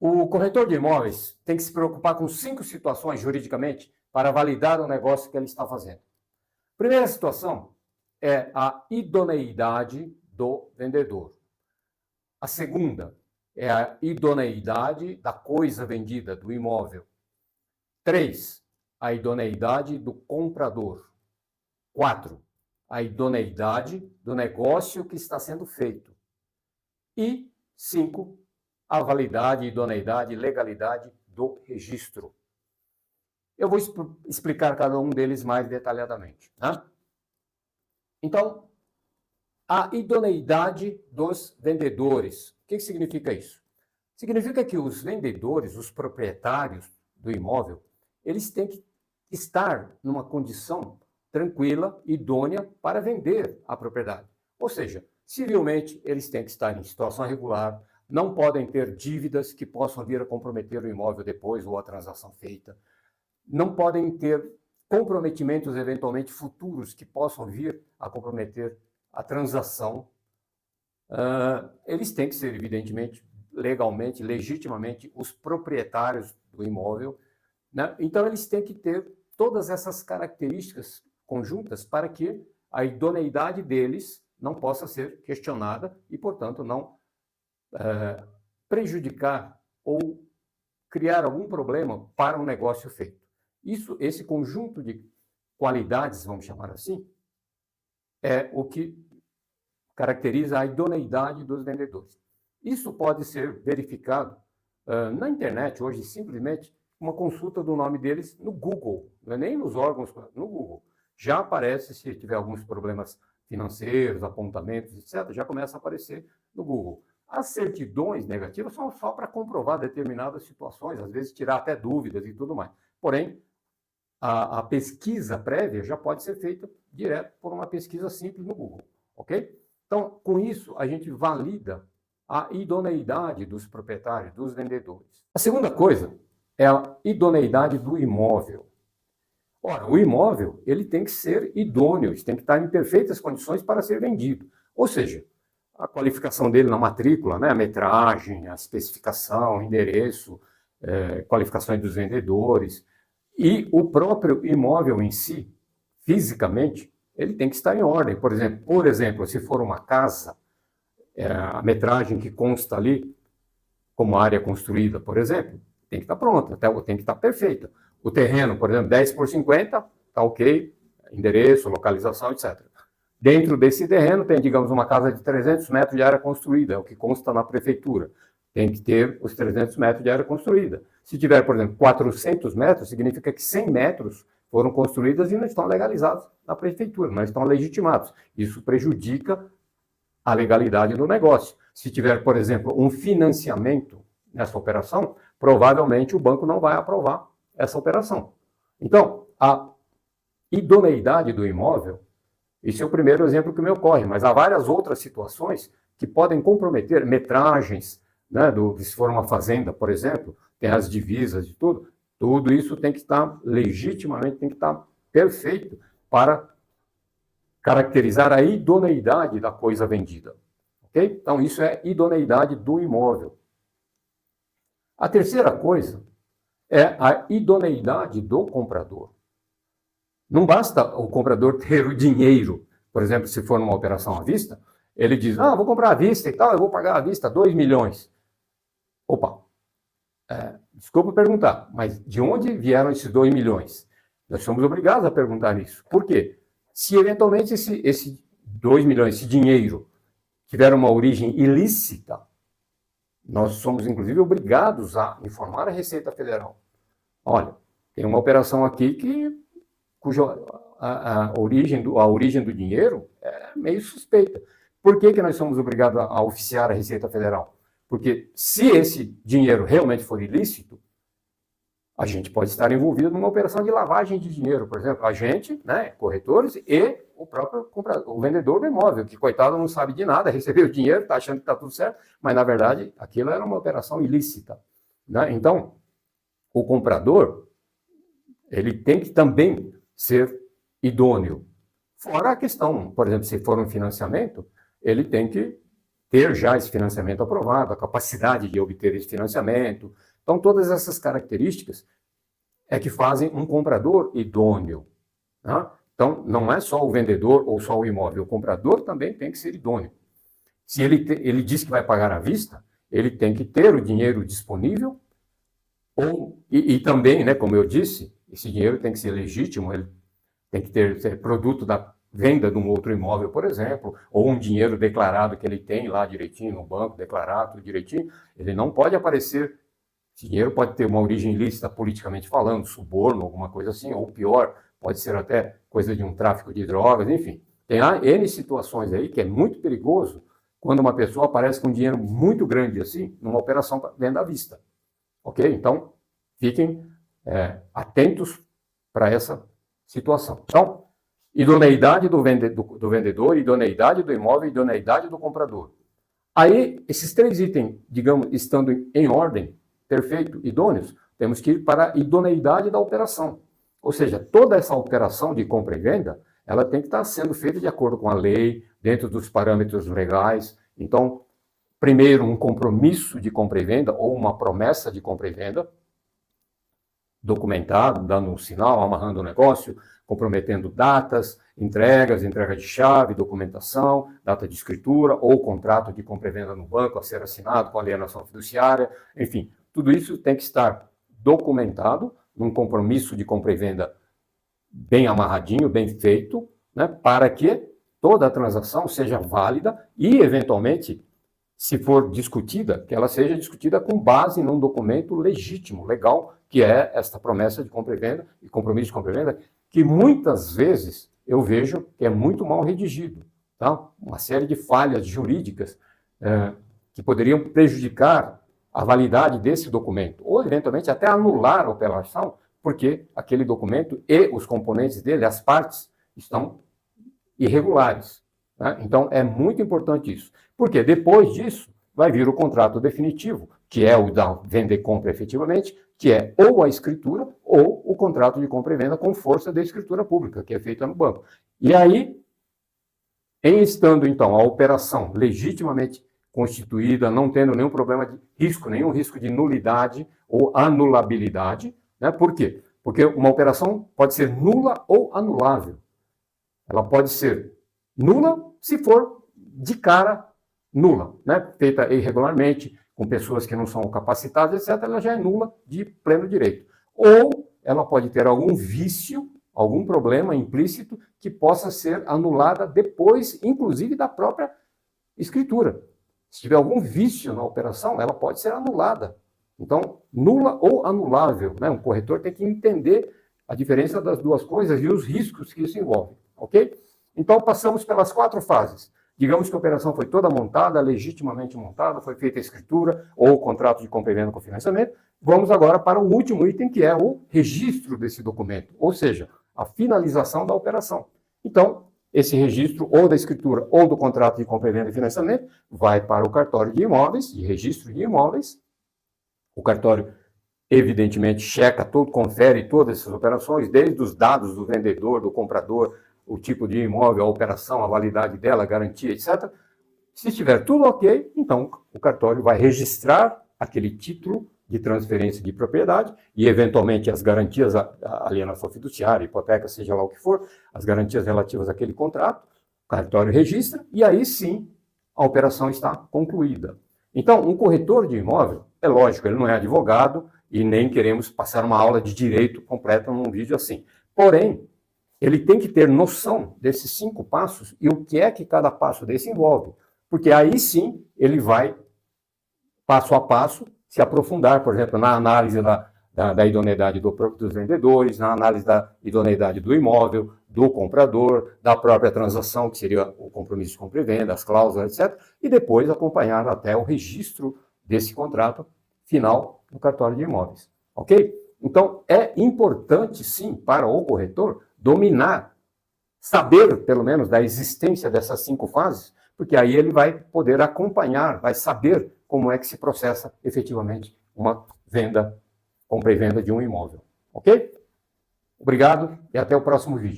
O corretor de imóveis tem que se preocupar com 5 situações juridicamente para validar o negócio que ele está fazendo. Primeira situação é a idoneidade do vendedor. A segunda é a idoneidade da coisa vendida, do imóvel. 3, a idoneidade do comprador. 4, a idoneidade do negócio que está sendo feito. E 5, a validade, idoneidade e legalidade do registro. Eu vou explicar cada um deles mais detalhadamente. Né? Então, a idoneidade dos vendedores. O que significa isso? Significa que os vendedores, os proprietários do imóvel, eles têm que estar numa condição tranquila, idônea para vender a propriedade. Ou seja, civilmente, eles têm que estar em situação regular, não podem ter dívidas que possam vir a comprometer o imóvel depois ou a transação feita, não podem ter comprometimentos eventualmente futuros que possam vir a comprometer a transação. Eles têm que ser, evidentemente, legalmente, legitimamente, os proprietários do imóvel, né? Então, eles têm que ter todas essas características conjuntas para que a idoneidade deles não possa ser questionada e, portanto, não prejudicar ou criar algum problema para um negócio feito. Esse conjunto de qualidades, vamos chamar assim, é o que caracteriza a idoneidade dos vendedores. Isso pode ser verificado na internet, hoje, simplesmente, uma consulta do nome deles no Google, não é nem nos órgãos, no Google. Já aparece, se tiver alguns problemas financeiros, apontamentos, etc., já começa a aparecer no Google. As certidões negativas são só para comprovar determinadas situações, às vezes tirar até dúvidas e tudo mais. Porém, a pesquisa prévia já pode ser feita direto por uma pesquisa simples no Google, ok? Então, com isso, a gente valida a idoneidade dos proprietários, dos vendedores. A segunda coisa é a idoneidade do imóvel. Ora, o imóvel ele tem que ser idôneo, tem que estar em perfeitas condições para ser vendido. Ou seja, a qualificação dele na matrícula, né, a metragem, a especificação, o endereço, qualificações dos vendedores e o próprio imóvel em si, fisicamente, ele tem que estar em ordem. Por exemplo, se for uma casa, a metragem que consta ali, como área construída, por exemplo, tem que estar pronta, tem que estar perfeita. O terreno, por exemplo, 10 por 50, está ok, endereço, localização, etc. Dentro desse terreno tem, digamos, uma casa de 300 metros de área construída, é o que consta na prefeitura. Tem que ter os 300 metros de área construída. Se tiver, por exemplo, 400 metros, significa que 100 metros foram construídas e não estão legalizados na prefeitura, não estão legitimados. Isso prejudica a legalidade do negócio. Se tiver, por exemplo, um financiamento nessa operação, provavelmente o banco não vai aprovar essa operação. Então, a idoneidade do imóvel, esse é o primeiro exemplo que me ocorre, mas há várias outras situações que podem comprometer metragens, né, se for uma fazenda, por exemplo, tem as divisas e tudo isso tem que estar legitimamente, tem que estar perfeito para caracterizar a idoneidade da coisa vendida. Okay? Então, isso é idoneidade do imóvel. A terceira coisa é a idoneidade do comprador. Não basta o comprador ter o dinheiro, por exemplo, se for numa operação à vista, ele diz, vou comprar à vista e tal, eu vou pagar à vista 2 milhões. Opa, desculpa perguntar, mas de onde vieram esses 2 milhões? Nós somos obrigados a perguntar isso. Por quê? Se eventualmente esse 2 milhões, esse dinheiro, tiver uma origem ilícita, nós somos, inclusive, obrigados a informar a Receita Federal. Olha, tem uma operação aqui cuja a origem do dinheiro é meio suspeita. Por que nós somos obrigados a oficiar a Receita Federal? Porque se esse dinheiro realmente for ilícito, a gente pode estar envolvido numa operação de lavagem de dinheiro, por exemplo, a gente, né, corretores e o próprio comprador, o vendedor do imóvel, que coitado não sabe de nada, recebeu o dinheiro, está achando que está tudo certo, mas na verdade aquilo era uma operação ilícita, né? Então, o comprador, ele tem que também ser idôneo. Fora a questão, por exemplo, se for um financiamento, ele tem que ter já esse financiamento aprovado, a capacidade de obter esse financiamento. Então, todas essas características é que fazem um comprador idôneo. Tá? Então, não é só o vendedor ou só o imóvel, o comprador também tem que ser idôneo. Se ele diz que vai pagar à vista, ele tem que ter o dinheiro disponível, e também, né, como eu disse, esse dinheiro tem que ser legítimo, ele tem que ser produto da venda de um outro imóvel, por exemplo, ou um dinheiro declarado que ele tem lá direitinho no banco, declarado tudo direitinho. Ele não pode aparecer, esse dinheiro pode ter uma origem ilícita politicamente falando, suborno, alguma coisa assim, ou pior, pode ser até coisa de um tráfico de drogas, enfim. Tem N situações aí que é muito perigoso quando uma pessoa aparece com um dinheiro muito grande assim, numa operação venda à vista. Ok? Então, fiquem atentos para essa situação. Então, idoneidade do vendedor, idoneidade do imóvel, idoneidade do comprador. Aí, esses três itens, digamos, estando em ordem, perfeito, idôneos, temos que ir para a idoneidade da operação. Ou seja, toda essa operação de compra e venda, ela tem que estar sendo feita de acordo com a lei, dentro dos parâmetros legais. Então, primeiro, um compromisso de compra e venda ou uma promessa de compra e venda, documentado, dando um sinal, amarrando o negócio, comprometendo datas, entrega de chave, documentação, data de escritura ou contrato de compra e venda no banco a ser assinado com alienação fiduciária, enfim, tudo isso tem que estar documentado num compromisso de compra e venda bem amarradinho, bem feito, né, para que toda a transação seja válida e, eventualmente, se for discutida, que ela seja discutida com base num documento legítimo, legal, que é esta promessa de compra e venda e compromisso de compra e venda, que muitas vezes eu vejo que é muito mal redigido. Tá? Uma série de falhas jurídicas que poderiam prejudicar a validade desse documento, ou eventualmente até anular a operação, porque aquele documento e os componentes dele, as partes, estão irregulares. Né? Então, é muito importante isso. Porque depois disso, vai vir o contrato definitivo, que é o da venda e compra efetivamente, que é ou a escritura ou o contrato de compra e venda com força da escritura pública, que é feita no banco. E aí, em estando, então, a operação legitimamente constituída, não tendo nenhum problema de risco, nenhum risco de nulidade ou anulabilidade, né? Por quê? Porque uma operação pode ser nula ou anulável. Ela pode ser nula se for de cara nula, né? Feita irregularmente, com pessoas que não são capacitadas, etc., ela já é nula de pleno direito. Ou ela pode ter algum vício, algum problema implícito que possa ser anulada depois, inclusive, da própria escritura. Se tiver algum vício na operação, ela pode ser anulada. Então, nula ou anulável, né? Um corretor tem que entender a diferença das duas coisas e os riscos que isso envolve, ok? Então, passamos pelas 4 fases. Digamos que a operação foi toda montada, legitimamente montada, foi feita a escritura ou o contrato de compra e venda com financiamento. Vamos agora para o último item, que é o registro desse documento, ou seja, a finalização da operação. Então, esse registro ou da escritura ou do contrato de compra e venda e financiamento vai para o cartório de imóveis, de registro de imóveis. O cartório, evidentemente, checa, confere todas essas operações, desde os dados do vendedor, do comprador, o tipo de imóvel, a operação, a validade dela, a garantia, etc. Se estiver tudo ok, então o cartório vai registrar aquele título de transferência de propriedade e, eventualmente, as garantias, a alienação fiduciária, hipoteca, seja lá o que for, as garantias relativas àquele contrato, o cartório registra e aí sim a operação está concluída. Então, um corretor de imóvel, é lógico, ele não é advogado e nem queremos passar uma aula de direito completa num vídeo assim. Porém, ele tem que ter noção desses 5 passos e o que é que cada passo desse envolve. Porque aí sim ele vai, passo a passo, se aprofundar, por exemplo, na análise da idoneidade dos vendedores, na análise da idoneidade do imóvel, do comprador, da própria transação, que seria o compromisso de compra e venda, as cláusulas, etc. E depois acompanhar até o registro desse contrato final no cartório de imóveis. Ok? Então, é importante, sim, para o corretor dominar, saber, pelo menos, da existência dessas 5 fases, porque aí ele vai poder acompanhar, vai saber como é que se processa efetivamente uma venda, compra e venda de um imóvel. Ok? Obrigado e até o próximo vídeo.